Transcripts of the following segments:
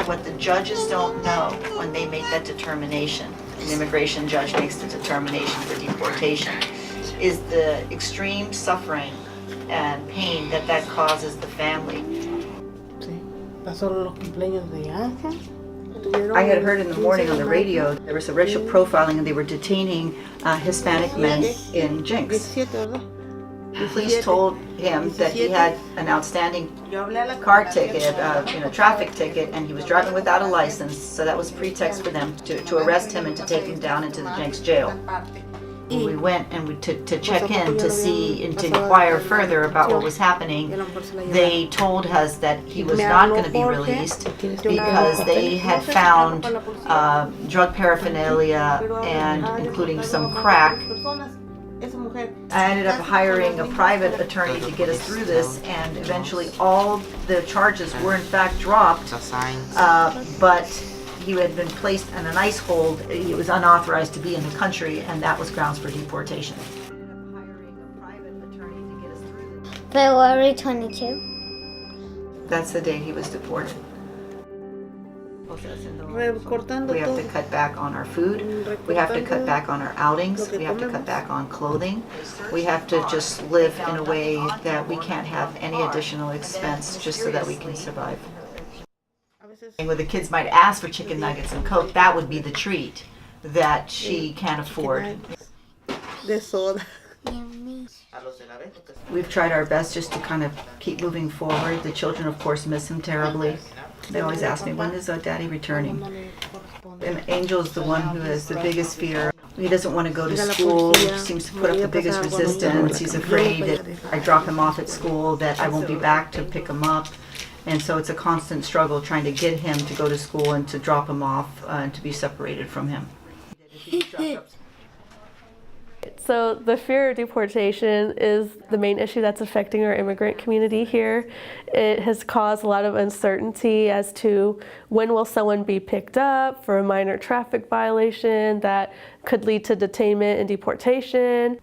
What the judges don't know when they make that determination, an immigration judge makes the determination for deportation, is the extreme suffering and pain that that causes the family. I had heard in the morning on the radio there was a racial profiling and they were detaining Hispanic men in Jinx. The police told him that he had an outstanding car ticket, traffic ticket, and he was driving without a license, so that was pretext for them to arrest him and to take him down into the Jinx jail. When we went and to check in to see and to inquire further about what was happening, they told us that he was not going to be released because they had found drug paraphernalia and including some crack. I ended up hiring a private attorney to get us through this, and eventually all the charges were in fact dropped, but he had been placed in an ICE hold. He was unauthorized to be in the country, and that was grounds for deportation. February 22. That's the day he was deported. We have to cut back on our food. We have to cut back on our outings. We have to cut back on clothing. We have to just live in a way that we can't have any additional expense just so that we can survive. Where the kids might ask for chicken nuggets and Coke, that would be the treat that she can't afford. We've tried our best just to kind of keep moving forward. The children, of course, miss him terribly. They always ask me, when is our daddy returning? And Angel's the one who has the biggest fear. He doesn't want to go to school. He seems to put up the biggest resistance. He's afraid that I drop him off at school, that I won't be back to pick him up. And so it's a constant struggle trying to get him to go to school and to drop him off and to be separated from him. So the fear of deportation is the main issue that's affecting our immigrant community here. It has caused a lot of uncertainty as to when will someone be picked up for a minor traffic violation that could lead to detainment and deportation.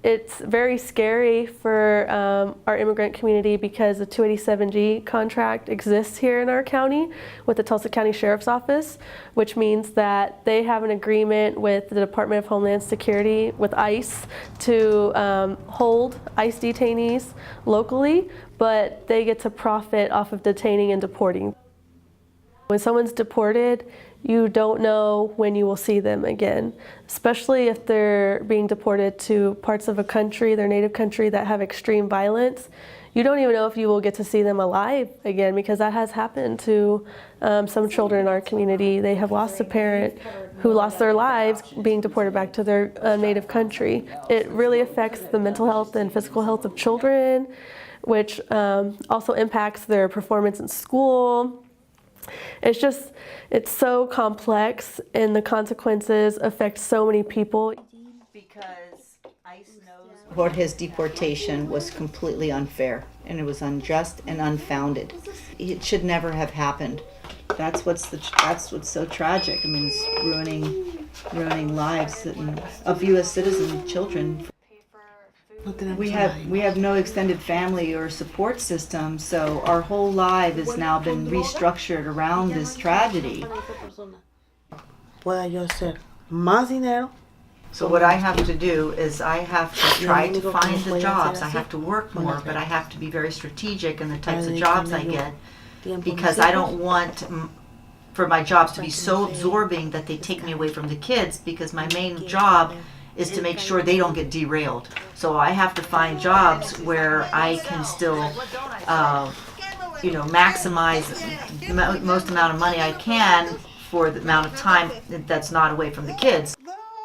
It's very scary for our immigrant community because the 287G contract exists here in our county with the Tulsa County Sheriff's Office, which means that they have an agreement with the Department of Homeland Security, with ICE, to hold ICE detainees locally, but they get to profit off of detaining and deporting. When someone's deported, you don't know when you will see them again, especially if they're being deported to parts of a country, their native country, that have extreme violence. You don't even know if you will get to see them alive again, because that has happened to some children in our community. They have lost a parent who lost their lives being deported back to their native country. It really affects the mental health and physical health of children, which also impacts their performance in school. It's so complex, and the consequences affect so many people. Because ICE knows about his deportation was completely unfair, and it was unjust and unfounded. It should never have happened. That's what's so tragic. I mean, it's ruining lives of U.S. citizen children. We have no extended family or support system, so our whole life has now been restructured around this tragedy. So what I have to do is I have to try to find the jobs. I have to work more, but I have to be very strategic in the types of jobs I get, because I don't want for my jobs to be so absorbing that they take me away from the kids, because my main job is to make sure they don't get derailed. So I have to find jobs where I can still, maximize the most amount of money I can for the amount of time that's not away from the kids.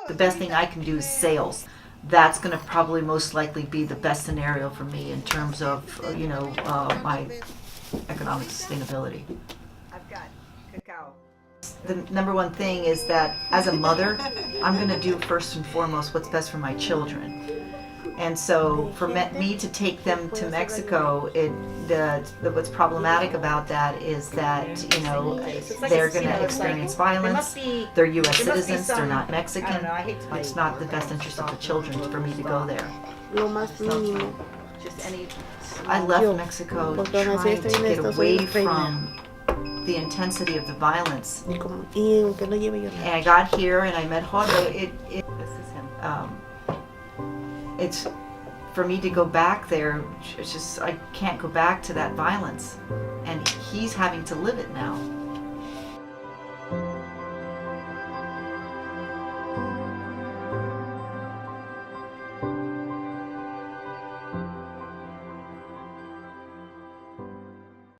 The best thing I can do is sales. That's going to probably most likely be the best scenario for me in terms of, my economic sustainability. I've got cacao. The number one thing is that as a mother, I'm going to do first and foremost what's best for my children. And so for me to take them to Mexico, what's problematic about that is that, they're going to experience violence. They're U.S. citizens, they're not Mexican. It's not the best interest of the children for me to go there. Just any. I left Mexico trying to get away from the intensity of the violence. And I got here and I met Jorge. This is him. It's for me to go back there. It's just I can't go back to that violence, and he's having to live it now.